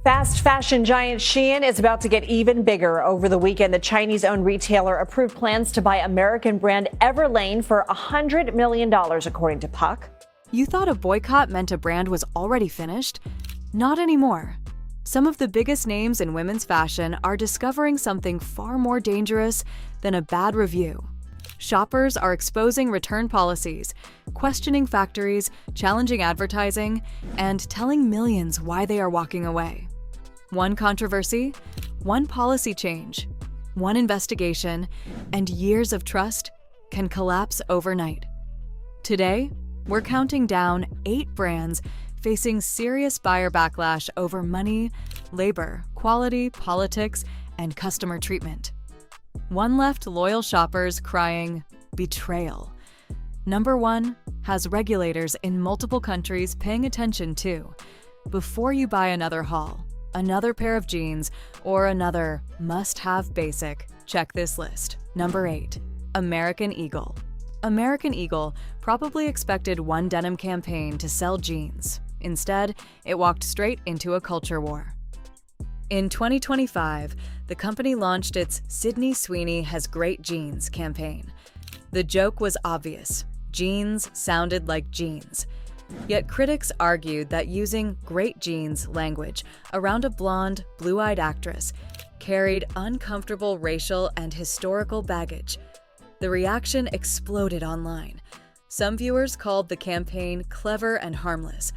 Fast fashion giant Shein is about to get even bigger. Over the weekend, the Chinese-owned retailer approved plans to buy American brand Everlane for $100 million, according to Puck. You thought a boycott meant a brand was already finished? Not anymore. Some of the biggest names in women's fashion are discovering something far more dangerous than a bad review. Shoppers are exposing return policies, questioning factories, challenging advertising, and telling millions why they are walking away. One controversy, one policy change, one investigation, and years of trust can collapse overnight. Today, we're counting down 8 brands facing serious buyer backlash over money, labor, quality, politics, and customer treatment. One left loyal shoppers crying, betrayal. Number 1 has regulators in multiple countries paying attention to. Before you buy another haul, another pair of jeans, or another must-have basic, check this list. Number 8, American Eagle. American Eagle probably expected one denim campaign to sell jeans. Instead, it walked straight into a culture war. In 2025, the company launched its Sydney Sweeney Has Great Jeans campaign. The joke was obvious. Jeans sounded like jeans. Yet critics argued that using great jeans language around a blonde, blue-eyed actress carried uncomfortable racial and historical baggage. The reaction exploded online. Some viewers called the campaign clever and harmless.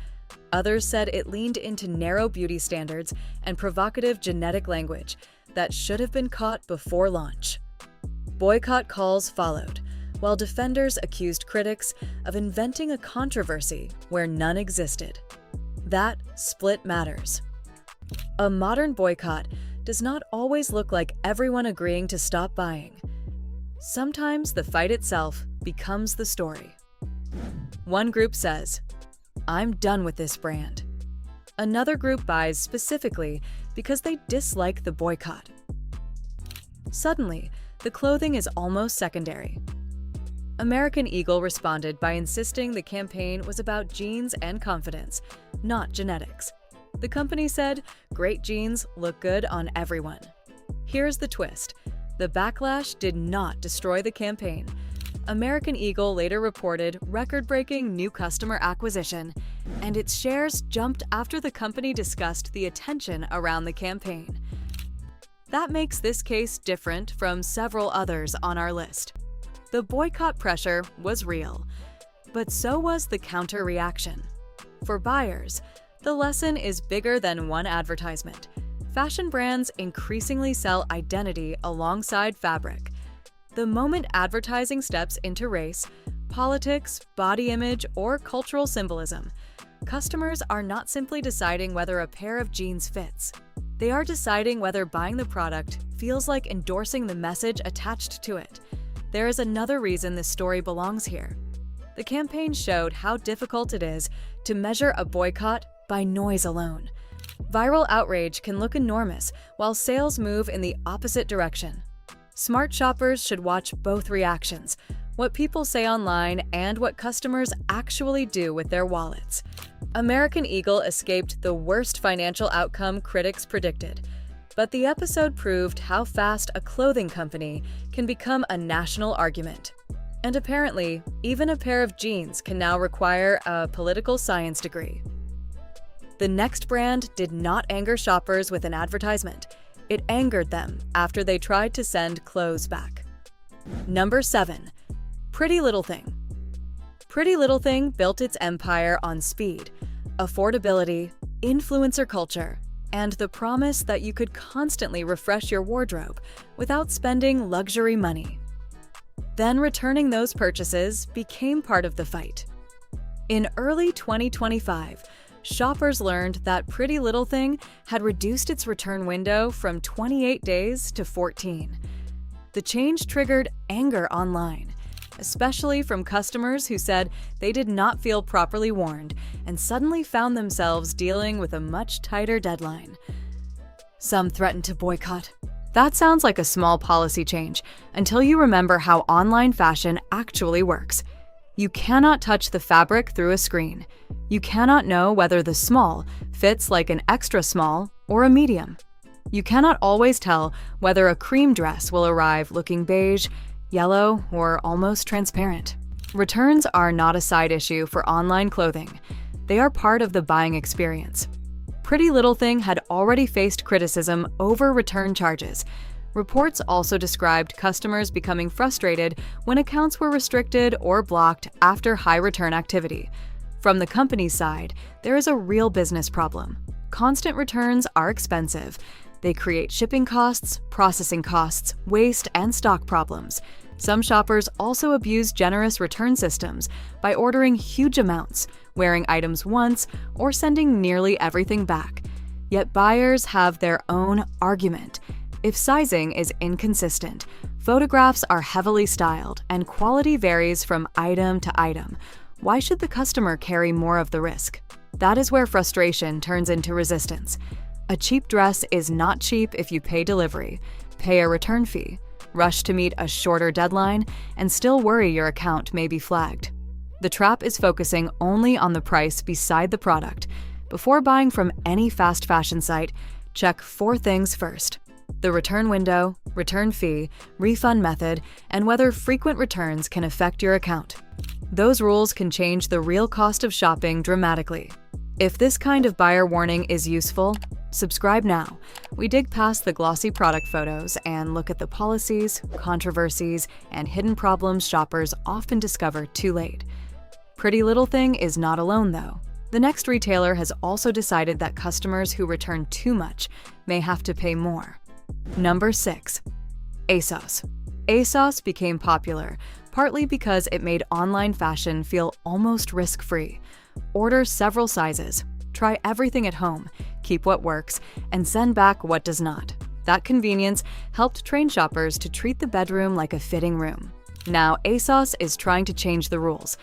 Others said it leaned into narrow beauty standards and provocative genetic language that should have been caught before launch. Boycott calls followed, while defenders accused critics of inventing a controversy where none existed. That split matters. A modern boycott does not always look like everyone agreeing to stop buying. Sometimes the fight itself becomes the story. One group says, "I'm done with this brand." Another group buys specifically because they dislike the boycott. Suddenly, the clothing is almost secondary. American Eagle responded by insisting the campaign was about jeans and confidence, not genetics. The company said, "Great jeans look good on everyone." Here's the twist. The backlash did not destroy the campaign. American Eagle later reported record-breaking new customer acquisition, and its shares jumped after the company discussed the attention around the campaign. That makes this case different from several others on our list. The boycott pressure was real, but so was the counter-reaction. For buyers, the lesson is bigger than one advertisement. Fashion brands increasingly sell identity alongside fabric. The moment advertising steps into race, politics, body image, or cultural symbolism, customers are not simply deciding whether a pair of jeans fits. They are deciding whether buying the product feels like endorsing the message attached to it. There is another reason this story belongs here. The campaign showed how difficult it is to measure a boycott by noise alone. Viral outrage can look enormous while sales move in the opposite direction. Smart shoppers should watch both reactions, what people say online and what customers actually do with their wallets. American Eagle escaped the worst financial outcome critics predicted, but the episode proved how fast a clothing company can become a national argument. And apparently, even a pair of jeans can now require a political science degree. The next brand did not anger shoppers with an advertisement. It angered them after they tried to send clothes back. Number 7, PrettyLittleThing. PrettyLittleThing built its empire on speed, affordability, influencer culture, and the promise that you could constantly refresh your wardrobe without spending luxury money. Then returning those purchases became part of the fight. In early 2025, shoppers learned that PrettyLittleThing had reduced its return window from 28 days to 14. The change triggered anger online, especially from customers who said they did not feel properly warned and suddenly found themselves dealing with a much tighter deadline. Some threatened to boycott. That sounds like a small policy change until you remember how online fashion actually works. You cannot touch the fabric through a screen. You cannot know whether the small fits like an extra small or a medium. You cannot always tell whether a cream dress will arrive looking beige, yellow, or almost transparent. Returns are not a side issue for online clothing. They are part of the buying experience. PrettyLittleThing had already faced criticism over return charges. Reports also described customers becoming frustrated when accounts were restricted or blocked after high return activity. From the company's side, there is a real business problem. Constant returns are expensive. They create shipping costs, processing costs, waste, and stock problems. Some shoppers also abuse generous return systems by ordering huge amounts, wearing items once, or sending nearly everything back. Yet buyers have their own argument. If sizing is inconsistent, photographs are heavily styled, and quality varies from item to item, why should the customer carry more of the risk? That is where frustration turns into resistance. A cheap dress is not cheap if you pay delivery, pay a return fee, rush to meet a shorter deadline, and still worry your account may be flagged. The trap is focusing only on the price beside the product. Before buying from any fast fashion site, check 4 things first: the return window, return fee, refund method, and whether frequent returns can affect your account. Those rules can change the real cost of shopping dramatically. If this kind of buyer warning is useful, subscribe now. We dig past the glossy product photos and look at the policies, controversies, and hidden problems shoppers often discover too late. PrettyLittleThing is not alone, though. The next retailer has also decided that customers who return too much may have to pay more. Number 6. ASOS. ASOS became popular partly because it made online fashion feel almost risk-free. Order several sizes, try everything at home, keep what works, and send back what does not. That convenience helped train shoppers to treat the bedroom like a fitting room. Now, ASOS is trying to change the rules.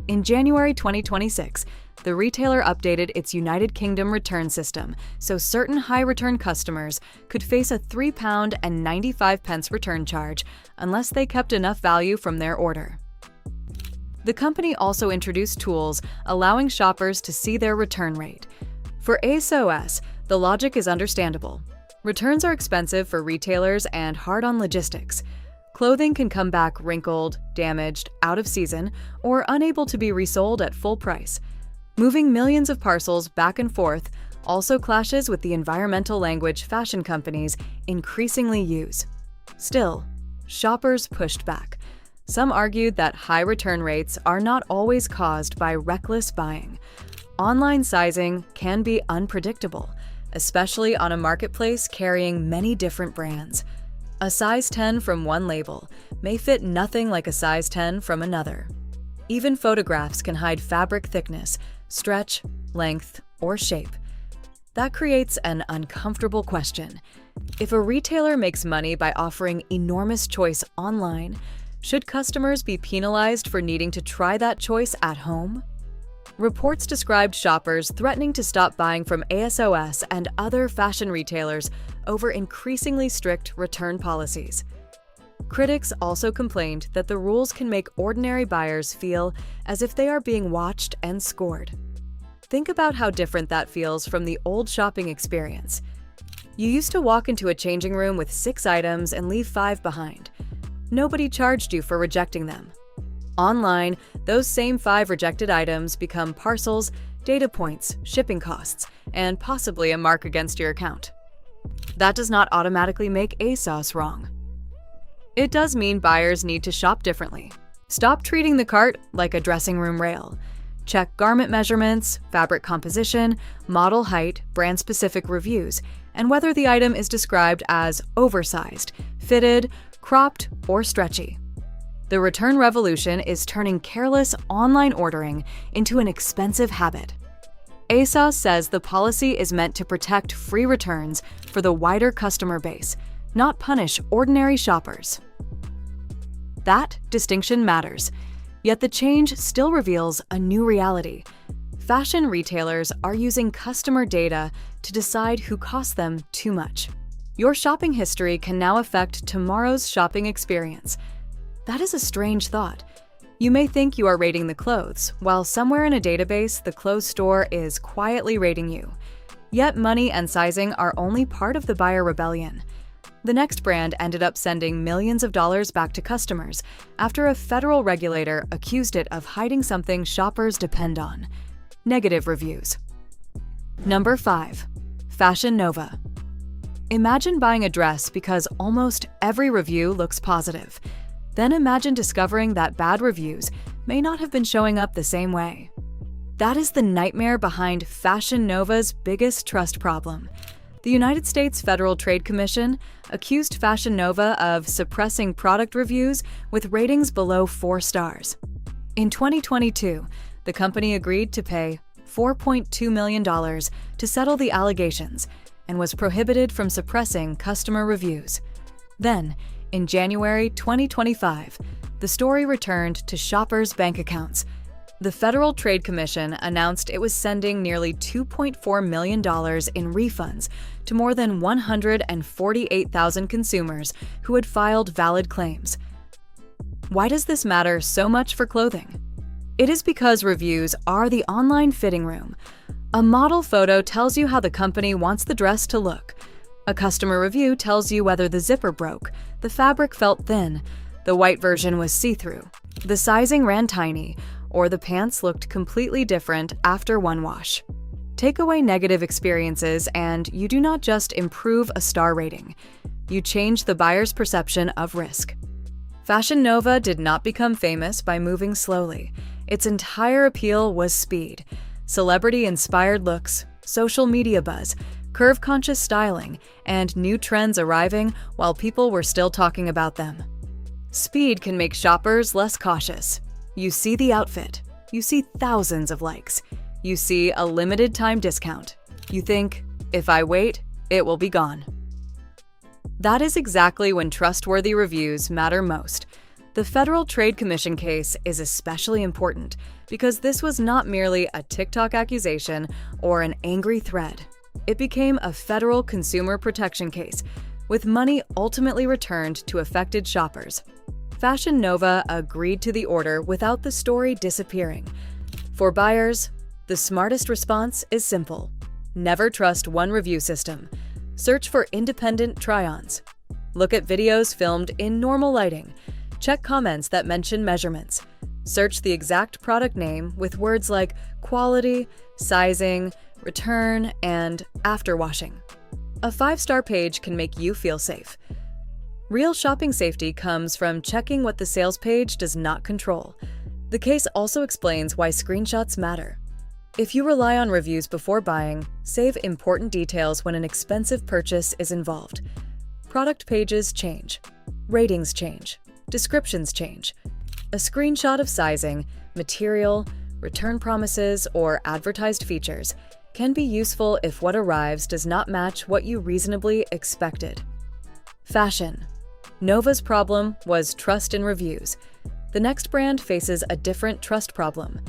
In January 2026, the retailer updated its United Kingdom return system, so certain high-return customers could face a £3.95 return charge unless they kept enough value from their order. The company also introduced tools allowing shoppers to see their return rate. For ASOS, the logic is understandable. Returns are expensive for retailers and hard on logistics. Clothing can come back wrinkled, damaged, out of season, or unable to be resold at full price. Moving millions of parcels back and forth also clashes with the environmental language fashion companies increasingly use. Still, shoppers pushed back. Some argued that high return rates are not always caused by reckless buying. Online sizing can be unpredictable, especially on a marketplace carrying many different brands. A size 10 from one label may fit nothing like a size 10 from another. Even photographs can hide fabric thickness, stretch, length, or shape. That creates an uncomfortable question. If a retailer makes money by offering enormous choice online, should customers be penalized for needing to try that choice at home? Reports described shoppers threatening to stop buying from ASOS and other fashion retailers over increasingly strict return policies. Critics also complained that the rules can make ordinary buyers feel as if they are being watched and scored. Think about how different that feels from the old shopping experience. You used to walk into a changing room with 6 items and leave 5 behind. Nobody charged you for rejecting them. Online, those same 5 rejected items become parcels, data points, shipping costs, and possibly a mark against your account. That does not automatically make ASOS wrong. It does mean buyers need to shop differently. Stop treating the cart like a dressing room rail. Check garment measurements, fabric composition, model height, brand-specific reviews, and whether the item is described as oversized, fitted, cropped, or stretchy. The return revolution is turning careless online ordering into an expensive habit. ASOS says the policy is meant to protect free returns for the wider customer base, not punish ordinary shoppers. That distinction matters, yet the change still reveals a new reality. Fashion retailers are using customer data to decide who costs them too much. Your shopping history can now affect tomorrow's shopping experience. That is a strange thought. You may think you are rating the clothes, while somewhere in a database, the clothes store is quietly rating you. Yet money and sizing are only part of the buyer rebellion. The next brand ended up sending millions of dollars back to customers after a federal regulator accused it of hiding something shoppers depend on: negative reviews. Number 5. Fashion Nova. Imagine buying a dress because almost every review looks positive. Then imagine discovering that bad reviews may not have been showing up the same way. That is the nightmare behind Fashion Nova's biggest trust problem. The United States Federal Trade Commission accused Fashion Nova of suppressing product reviews with ratings below 4 stars. In 2022, the company agreed to pay $4.2 million to settle the allegations and was prohibited from suppressing customer reviews. Then, in January 2025, the story returned to shoppers' bank accounts. The Federal Trade Commission announced it was sending nearly $2.4 million in refunds to more than 148,000 consumers who had filed valid claims. Why does this matter so much for clothing? It is because reviews are the online fitting room. A model photo tells you how the company wants the dress to look. A customer review tells you whether the zipper broke, the fabric felt thin, the white version was see-through, the sizing ran tiny, or the pants looked completely different after one wash. Take away negative experiences and you do not just improve a star rating, you change the buyer's perception of risk. Fashion Nova did not become famous by moving slowly. Its entire appeal was speed. Celebrity-inspired looks, social media buzz, curve-conscious styling, and new trends arriving while people were still talking about them. Speed can make shoppers less cautious. You see the outfit. You see thousands of likes. You see a limited time discount. You think, if I wait, it will be gone. That is exactly when trustworthy reviews matter most. The Federal Trade Commission case is especially important because this was not merely a TikTok accusation or an angry thread. It became a federal consumer protection case, with money ultimately returned to affected shoppers. Fashion Nova agreed to the order without the story disappearing. For buyers, the smartest response is simple. Never trust one review system. Search for independent try-ons. Look at videos filmed in normal lighting. Check comments that mention measurements. Search the exact product name with words like quality, sizing, return, and after washing. A 5-star page can make you feel safe. Real shopping safety comes from checking what the sales page does not control. The case also explains why screenshots matter. If you rely on reviews before buying, save important details when an expensive purchase is involved. Product pages change. Ratings change. Descriptions change. A screenshot of sizing, material, return promises, or advertised features can be useful if what arrives does not match what you reasonably expected. Fashion. Nova's problem was trust in reviews. The next brand faces a different trust problem.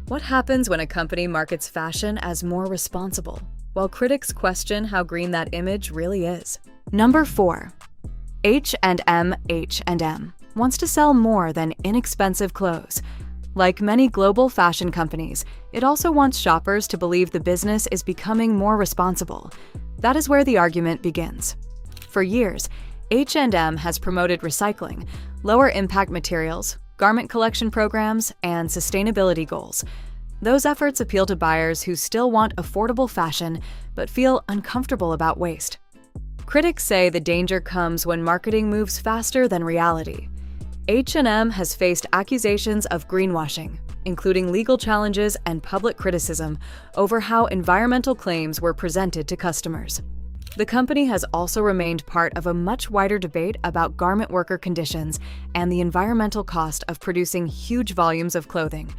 What happens when a company markets fashion as more responsible, while critics question how green that image really is? Number 4. H&M wants to sell more than inexpensive clothes. Like many global fashion companies, it also wants shoppers to believe the business is becoming more responsible. That is where the argument begins. For years, H&M has promoted recycling, lower impact materials, garment collection programs, and sustainability goals. Those efforts appeal to buyers who still want affordable fashion but feel uncomfortable about waste. Critics say the danger comes when marketing moves faster than reality. H&M has faced accusations of greenwashing, including legal challenges and public criticism over how environmental claims were presented to customers. The company has also remained part of a much wider debate about garment worker conditions and the environmental cost of producing huge volumes of clothing.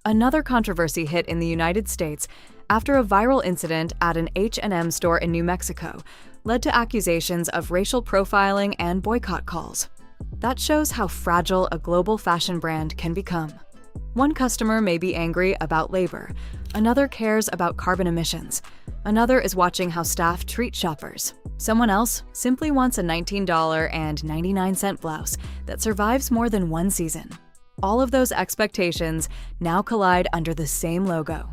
Another controversy hit in the United States after a viral incident at an H&M store in New Mexico led to accusations of racial profiling and boycott calls. That shows how fragile a global fashion brand can become. One customer may be angry about labor, another cares about carbon emissions, another is watching how staff treat shoppers. Someone else simply wants a $19.99 blouse that survives more than one season. All of those expectations now collide under the same logo.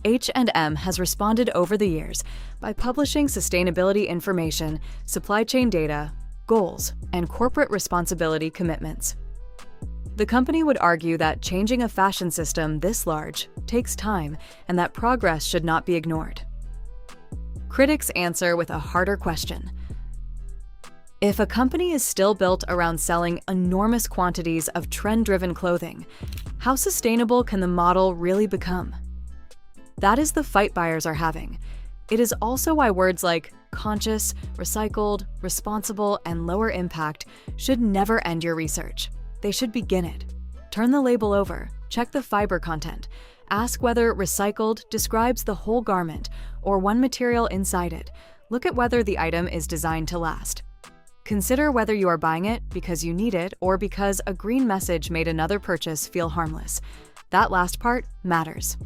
H&M has responded over the years by publishing sustainability information, supply chain data, goals, and corporate responsibility commitments. The company would argue that changing a fashion system this large takes time and that progress should not be ignored. Critics answer with a harder question. If a company is still built around selling enormous quantities of trend-driven clothing, how sustainable can the model really become? That is the fight buyers are having. It is also why words like conscious, recycled, responsible, and lower impact should never end your research. They should begin it. Turn the label over, check the fiber content, ask whether recycled describes the whole garment or one material inside it. Look at whether the item is designed to last. Consider whether you are buying it because you need it or because a green message made another purchase feel harmless. That last part matters.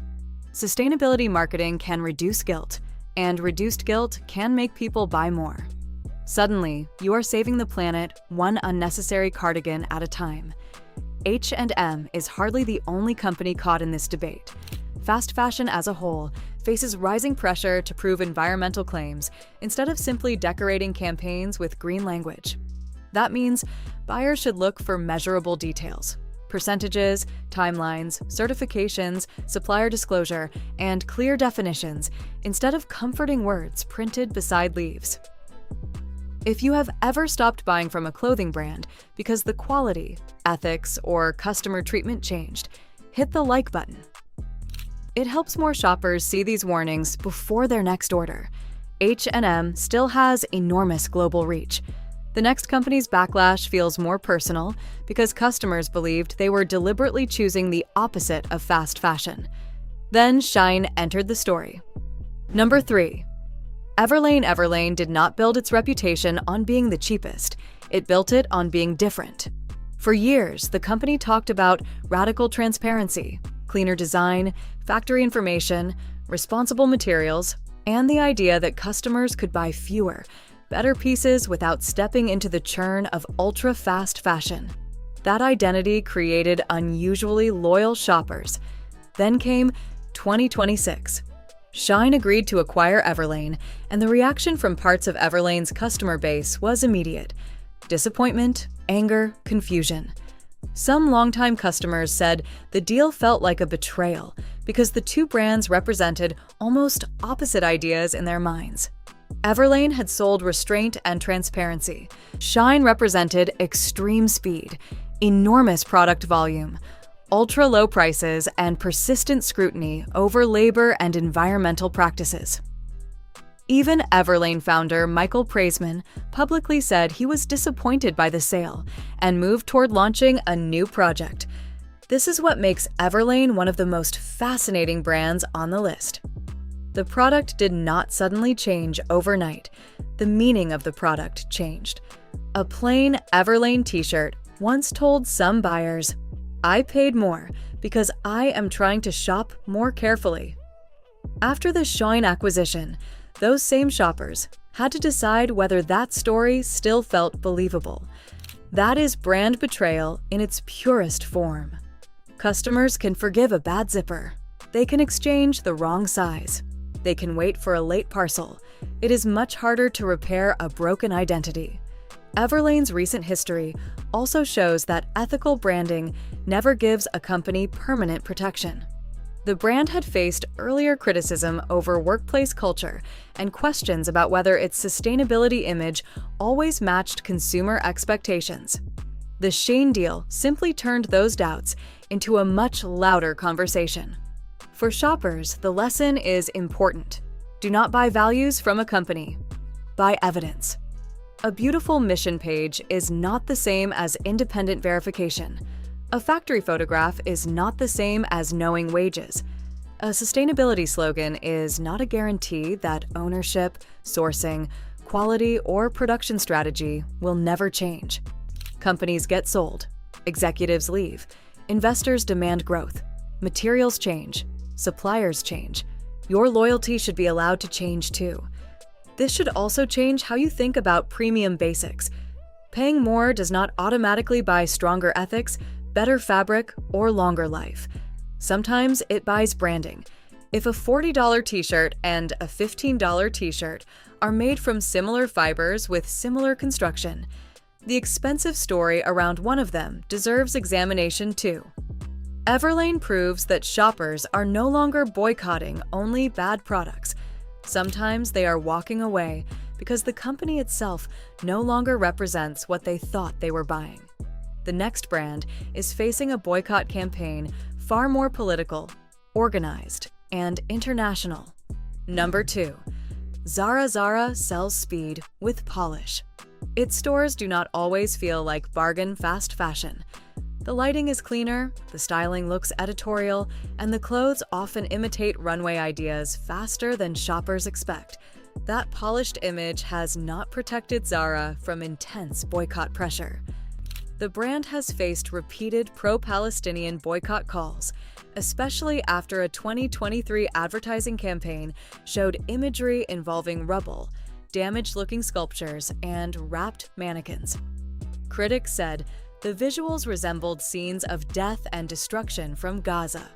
Sustainability marketing can reduce guilt, and reduced guilt can make people buy more. Suddenly, you are saving the planet one unnecessary cardigan at a time. H&M is hardly the only company caught in this debate. Fast fashion as a whole faces rising pressure to prove environmental claims instead of simply decorating campaigns with green language. That means buyers should look for measurable details. Percentages, timelines, certifications, supplier disclosure, and clear definitions instead of comforting words printed beside leaves. If you have ever stopped buying from a clothing brand because the quality, ethics, or customer treatment changed, hit the like button. It helps more shoppers see these warnings before their next order. H&M still has enormous global reach. The next company's backlash feels more personal because customers believed they were deliberately choosing the opposite of fast fashion. Then Shein entered the story. Number 3. Everlane did not build its reputation on being the cheapest. It built it on being different. For years, the company talked about radical transparency, cleaner design, factory information, responsible materials, and the idea that customers could buy fewer, better pieces without stepping into the churn of ultra-fast fashion. That identity created unusually loyal shoppers. Then came 2026. Shein agreed to acquire Everlane, and the reaction from parts of Everlane's customer base was immediate. Disappointment, anger, confusion. Some longtime customers said the deal felt like a betrayal because the two brands represented almost opposite ideas in their minds. Everlane had sold restraint and transparency. Shein represented extreme speed, enormous product volume, ultra-low prices, and persistent scrutiny over labor and environmental practices. Even Everlane founder Michael Praisman publicly said he was disappointed by the sale and moved toward launching a new project. This is what makes Everlane one of the most fascinating brands on the list. The product did not suddenly change overnight. The meaning of the product changed. A plain Everlane t-shirt once told some buyers, "I paid more because I am trying to shop more carefully." After the Shein acquisition, those same shoppers had to decide whether that story still felt believable. That is brand betrayal in its purest form. Customers can forgive a bad zipper. They can exchange the wrong size. They can wait for a late parcel. It is much harder to repair a broken identity. Everlane's recent history also shows that ethical branding never gives a company permanent protection. The brand had faced earlier criticism over workplace culture and questions about whether its sustainability image always matched consumer expectations. The Shein deal simply turned those doubts into a much louder conversation. For shoppers, the lesson is important. Do not buy values from a company. Buy evidence. A beautiful mission page is not the same as independent verification. A factory photograph is not the same as knowing wages. A sustainability slogan is not a guarantee that ownership, sourcing, quality, or production strategy will never change. Companies get sold. Executives leave. Investors demand growth. Materials change. Suppliers change. Your loyalty should be allowed to change too. This should also change how you think about premium basics. Paying more does not automatically buy stronger ethics, better fabric, or longer life. Sometimes it buys branding. If a $40 t-shirt and a $15 t-shirt are made from similar fibers with similar construction, the expensive story around one of them deserves examination too. Everlane proves that shoppers are no longer boycotting only bad products. Sometimes they are walking away because the company itself no longer represents what they thought they were buying. The next brand is facing a boycott campaign far more political, organized, and international. Number 2. Zara sells speed with polish. Its stores do not always feel like bargain fast fashion. The lighting is cleaner, the styling looks editorial, and the clothes often imitate runway ideas faster than shoppers expect. That polished image has not protected Zara from intense boycott pressure. The brand has faced repeated pro-Palestinian boycott calls, especially after a 2023 advertising campaign showed imagery involving rubble, damaged-looking sculptures, and wrapped mannequins. Critics said the visuals resembled scenes of death and destruction from Gaza.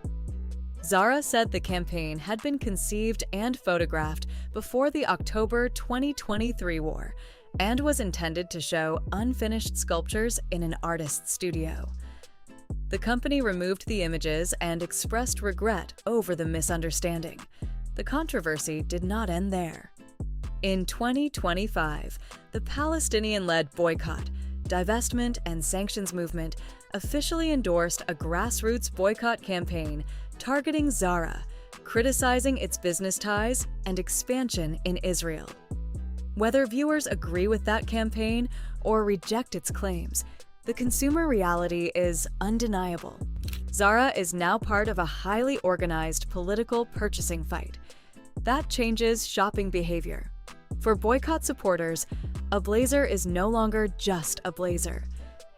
Zara said the campaign had been conceived and photographed before the October 2023 war and was intended to show unfinished sculptures in an artist's studio. The company removed the images and expressed regret over the misunderstanding. The controversy did not end there. In 2025, the Palestinian-led boycott, divestment, and sanctions movement officially endorsed a grassroots boycott campaign targeting Zara, criticizing its business ties and expansion in Israel. Whether viewers agree with that campaign or reject its claims, the consumer reality is undeniable. Zara is now part of a highly organized political purchasing fight. That changes shopping behavior. For boycott supporters, a blazer is no longer just a blazer.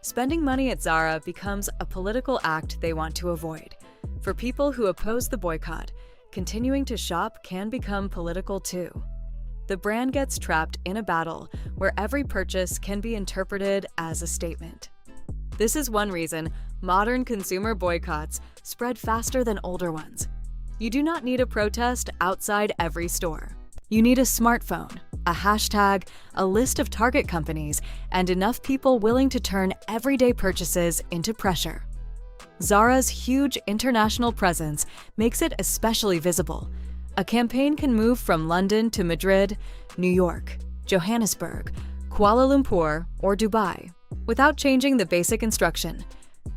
Spending money at Zara becomes a political act they want to avoid. For people who oppose the boycott, continuing to shop can become political too. The brand gets trapped in a battle where every purchase can be interpreted as a statement. This is one reason modern consumer boycotts spread faster than older ones. You do not need a protest outside every store. You need a smartphone, a hashtag, a list of target companies, and enough people willing to turn everyday purchases into pressure. Zara's huge international presence makes it especially visible. A campaign can move from London to Madrid, New York, Johannesburg, Kuala Lumpur, or Dubai without changing the basic instruction: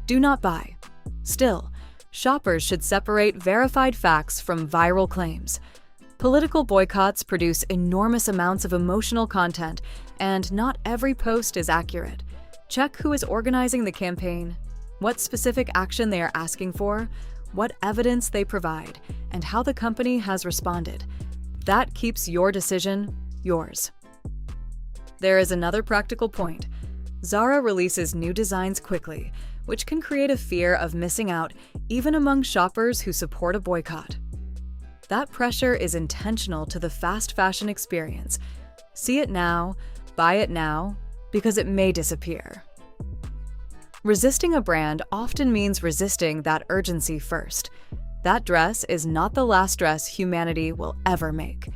do not buy. Still, shoppers should separate verified facts from viral claims. Political boycotts produce enormous amounts of emotional content, and not every post is accurate. Check who is organizing the campaign, what specific action they are asking for, what evidence they provide, and how the company has responded. That keeps your decision yours. There is another practical point. Zara releases new designs quickly, which can create a fear of missing out even among shoppers who support a boycott. That pressure is intentional to the fast fashion experience. See it now, buy it now, because it may disappear. Resisting a brand often means resisting that urgency first. That dress is not the last dress humanity will ever make.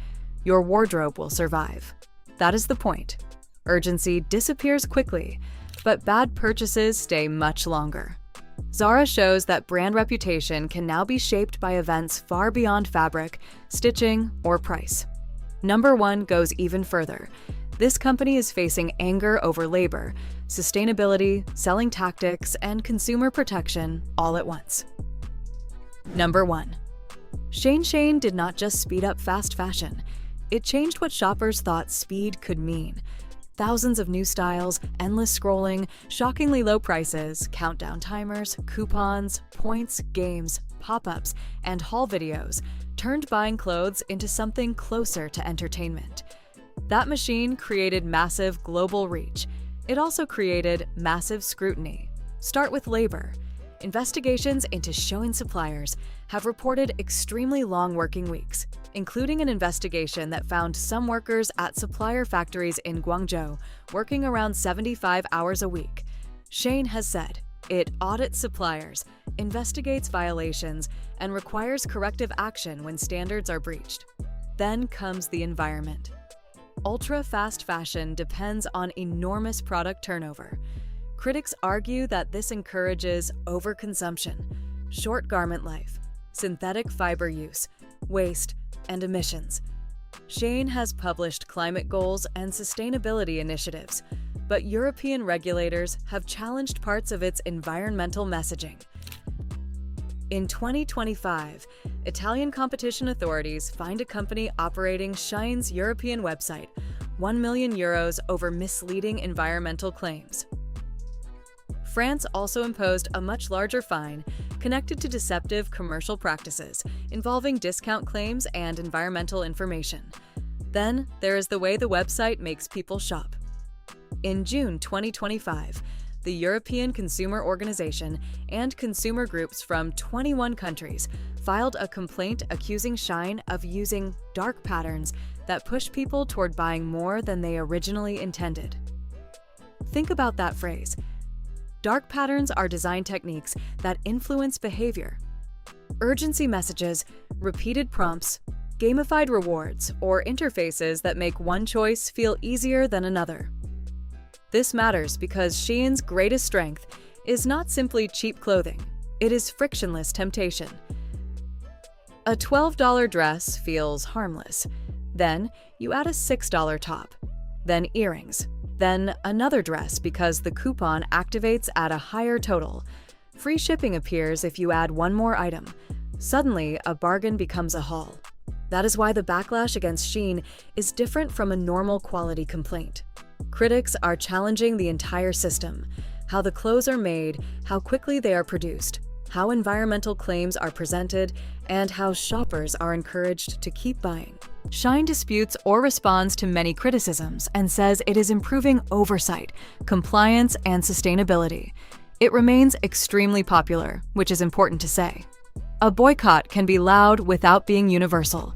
Your wardrobe will survive. That is the point. Urgency disappears quickly, but bad purchases stay much longer. Zara shows that brand reputation can now be shaped by events far beyond fabric, stitching, or price. Number 1 goes even further. This company is facing anger over labor, sustainability, selling tactics, and consumer protection all at once. Number 1. Shein did not just speed up fast fashion. It changed what shoppers thought speed could mean. Thousands of new styles, endless scrolling, shockingly low prices, countdown timers, coupons, points, games, pop-ups, and haul videos turned buying clothes into something closer to entertainment. That machine created massive global reach. It also created massive scrutiny. Start with labor. Investigations into Shein suppliers have reported extremely long working weeks, including an investigation that found some workers at supplier factories in Guangzhou working around 75 hours a week. Shein has said, It audits suppliers, investigates violations, and requires corrective action when standards are breached. Then comes the environment. Ultra-fast fashion depends on enormous product turnover. Critics argue that this encourages overconsumption, short garment life, synthetic fiber use, waste, and emissions. Shein has published climate goals and sustainability initiatives, but European regulators have challenged parts of its environmental messaging. In 2025, Italian competition authorities fined a company operating Shein's European website €1 million over misleading environmental claims. France also imposed a much larger fine connected to deceptive commercial practices involving discount claims and environmental information. Then, there is the way the website makes people shop. In June 2025, the European Consumer Organization and consumer groups from 21 countries filed a complaint accusing Shein of using dark patterns that push people toward buying more than they originally intended. Think about that phrase. Dark patterns are design techniques that influence behavior. Urgency messages, repeated prompts, gamified rewards, or interfaces that make one choice feel easier than another. This matters because Shein's greatest strength is not simply cheap clothing, it is frictionless temptation. A $12 dress feels harmless. Then you add a $6 top, then earrings, then another dress because the coupon activates at a higher total. Free shipping appears if you add one more item. Suddenly, a bargain becomes a haul. That is why the backlash against Shein is different from a normal quality complaint. Critics are challenging the entire system: how the clothes are made, how quickly they are produced, how environmental claims are presented, and how shoppers are encouraged to keep buying. Shein disputes or responds to many criticisms and says it is improving oversight, compliance, and sustainability. It remains extremely popular, which is important to say. A boycott can be loud without being universal.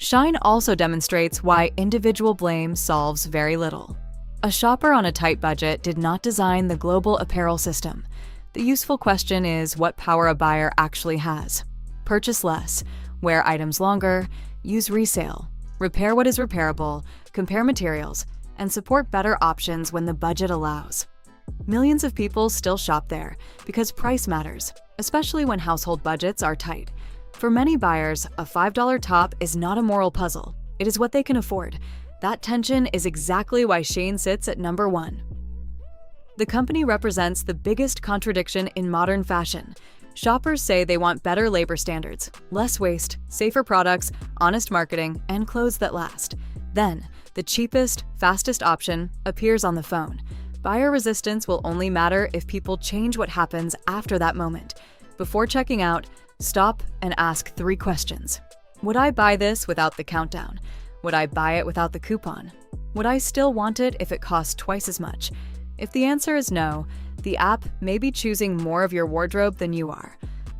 Shein also demonstrates why individual blame solves very little. A shopper on a tight budget did not design the global apparel system. The useful question is what power a buyer actually has. Purchase less, wear items longer, use resale, repair what is repairable, compare materials, and support better options when the budget allows. Millions of people still shop there because price matters, especially when household budgets are tight. For many buyers, a $5 top is not a moral puzzle. It is what they can afford. That tension is exactly why Shein sits at number 1. The company represents the biggest contradiction in modern fashion. Shoppers say they want better labor standards, less waste, safer products, honest marketing, and clothes that last. Then, the cheapest, fastest option appears on the phone. Buyer resistance will only matter if people change what happens after that moment. Before checking out, stop and ask 3 questions. Would I buy this without the countdown? Would I buy it without the coupon? Would I still want it if it cost twice as much? If the answer is no, the app may be choosing more of your wardrobe than you are.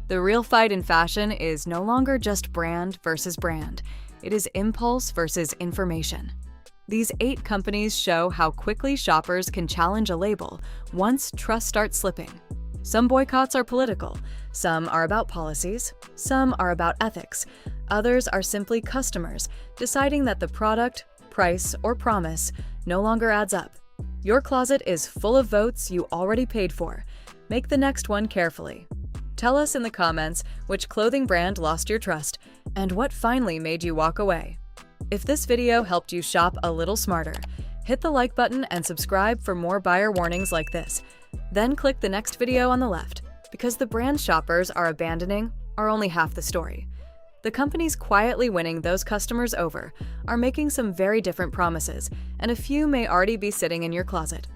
The real fight in fashion is no longer just brand versus brand. It is impulse versus information. These 8 companies show how quickly shoppers can challenge a label once trust starts slipping. Some boycotts are political, some are about policies, some are about ethics, others are simply customers deciding that the product, price, or promise no longer adds up. Your closet is full of votes you already paid for. Make the next one carefully. Tell us in the comments which clothing brand lost your trust and what finally made you walk away. If this video helped you shop a little smarter, hit the like button and subscribe for more buyer warnings like this. Then click the next video on the left, because the brand shoppers are abandoning are only half the story. The companies quietly winning those customers over are making some very different promises, and a few may already be sitting in your closet.